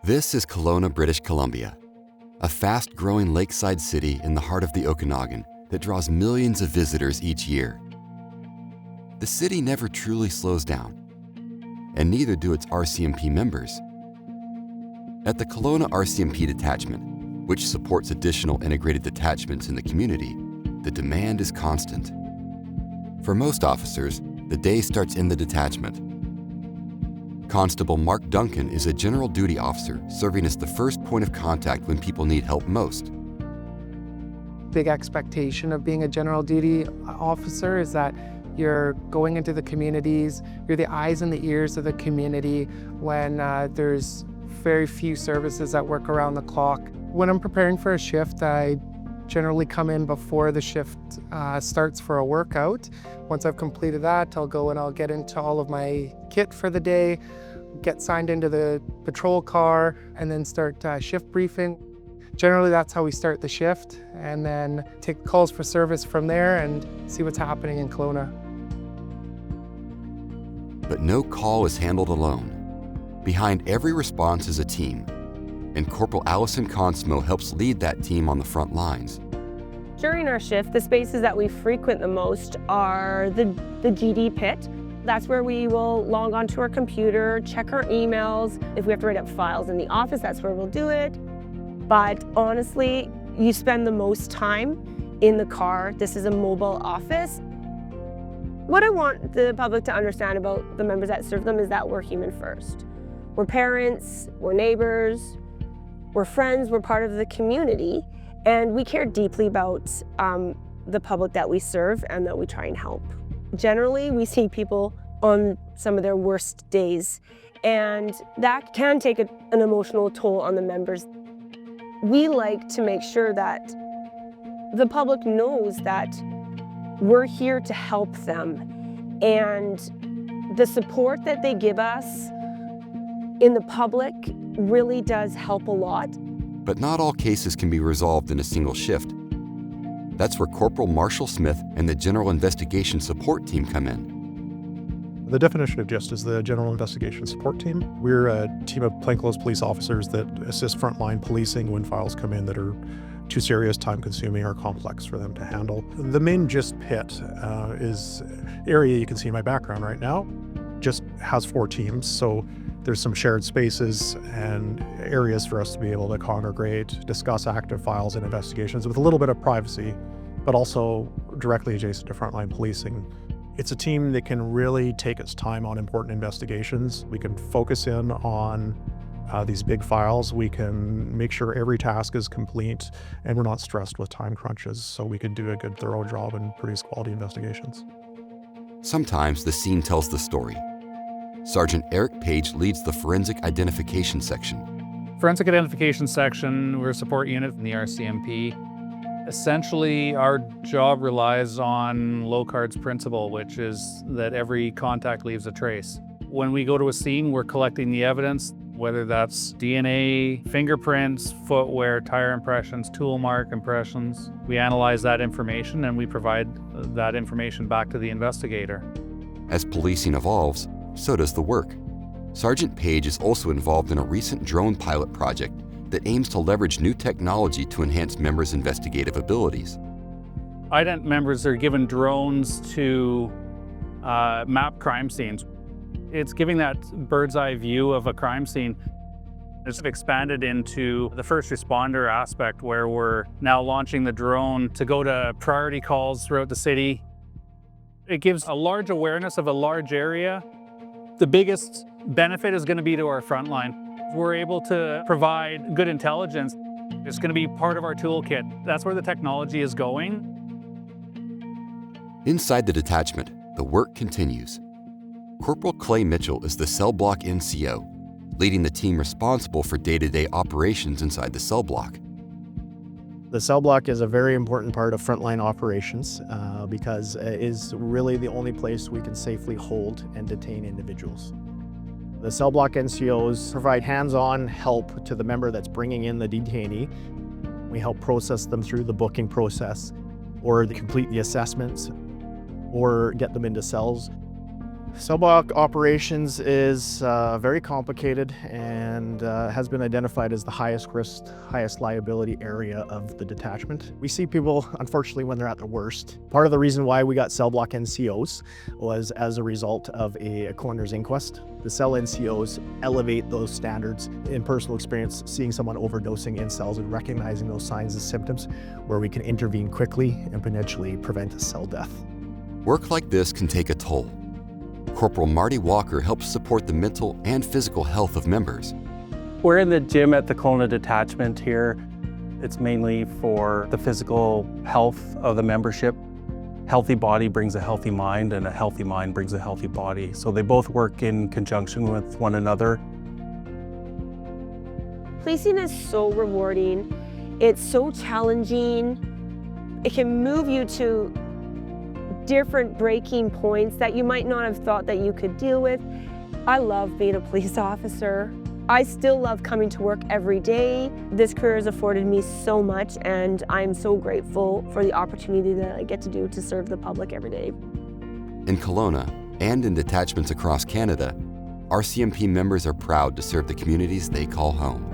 This is Kelowna, British Columbia, a fast-growing lakeside city in the heart of the Okanagan that draws millions of visitors each year. The city never truly slows down, and neither do its RCMP members. At the Kelowna RCMP Detachment, which supports additional integrated detachments in the community, the demand is constant. For most officers, the day starts in the detachment. Constable Mark Duncan is a general duty officer serving as the first point of contact when people need help most. Big expectation of being a general duty officer is that you're going into the communities, you're the eyes and the ears of the community when there's very few services that work around the clock. When I'm preparing for a shift, I generally come in before the shift starts for a workout. Once I've completed that, I'll go and I'll get into all of my kit for the day, get signed into the patrol car, and then start shift briefing. Generally, that's how we start the shift, and then take calls for service from there and see what's happening in Kelowna. But no call is handled alone. Behind every response is a team, and Corporal Allison Consmo helps lead that team on the front lines. During our shift, the spaces that we frequent the most are the GD pit. That's where we will log onto our computer, check our emails. If we have to write up files in the office, that's where we'll do it. But honestly, you spend the most time in the car. This is a mobile office. What I want the public to understand about the members that serve them is that we're human first. We're parents, we're neighbors, we're friends, we're part of the community, and we care deeply about the public that we serve and that we try and help. Generally, we see people on some of their worst days, and that can take an emotional toll on the members. We like to make sure that the public knows that we're here to help them, and the support that they give us in the public really does help a lot. But not all cases can be resolved in a single shift. That's where Corporal Marshall Smith and the General Investigation Support Team come in. The definition of GIST is the General Investigation Support Team. We're a team of plainclothes police officers that assist frontline policing when files come in that are too serious, time-consuming, or complex for them to handle. The main GIST pit is area you can see in my background right now. GIST has 4 teams, so there's some shared spaces and areas for us to be able to congregate, discuss active files and investigations with a little bit of privacy, but also directly adjacent to frontline policing. It's a team that can really take its time on important investigations. We can focus in on these big files. We can make sure every task is complete and we're not stressed with time crunches, so we can do a good, thorough job and produce quality investigations. Sometimes the scene tells the story. Sergeant Eric Page leads the Forensic Identification Section. Forensic Identification Section, we're a support unit in the RCMP. Essentially, our job relies on Locard's principle, which is that every contact leaves a trace. When we go to a scene, we're collecting the evidence, whether that's DNA, fingerprints, footwear, tire impressions, tool mark impressions. We analyze that information and we provide that information back to the investigator. As policing evolves, so does the work. Sergeant Page is also involved in a recent drone pilot project that aims to leverage new technology to enhance members' investigative abilities. IDENT members are given drones to map crime scenes. It's giving that bird's eye view of a crime scene. It's expanded into the first responder aspect, where we're now launching the drone to go to priority calls throughout the city. It gives a large awareness of a large area. The biggest benefit is going to be to our frontline. We're able to provide good intelligence. It's going to be part of our toolkit. That's where the technology is going. Inside the detachment, the work continues. Corporal Clay Mitchell is the cell block NCO, leading the team responsible for day-to-day operations inside the cell block. The cell block is a very important part of frontline operations because it is really the only place we can safely hold and detain individuals. The cell block NCOs provide hands-on help to the member that's bringing in the detainee. We help process them through the booking process, or complete the assessments, or get them into cells. Cell block operations is very complicated and has been identified as the highest risk, highest liability area of the detachment. We see people, unfortunately, when they're at their worst. Part of the reason why we got cell block NCOs was as a result of a coroner's inquest. The cell NCOs elevate those standards. In personal experience, seeing someone overdosing in cells and recognizing those signs and symptoms where we can intervene quickly and potentially prevent a cell death. Work like this can take a toll. Corporal Marty Walker helps support the mental and physical health of members. We're in the gym at the Kelowna Detachment here. It's mainly for the physical health of the membership. Healthy body brings a healthy mind, and a healthy mind brings a healthy body. So they both work in conjunction with one another. Policing is so rewarding. It's so challenging. It can move you to different breaking points that you might not have thought that you could deal with. I love being a police officer. I still love coming to work every day. This career has afforded me so much, and I'm so grateful for the opportunity that I get to do to serve the public every day. In Kelowna and in detachments across Canada, RCMP members are proud to serve the communities they call home.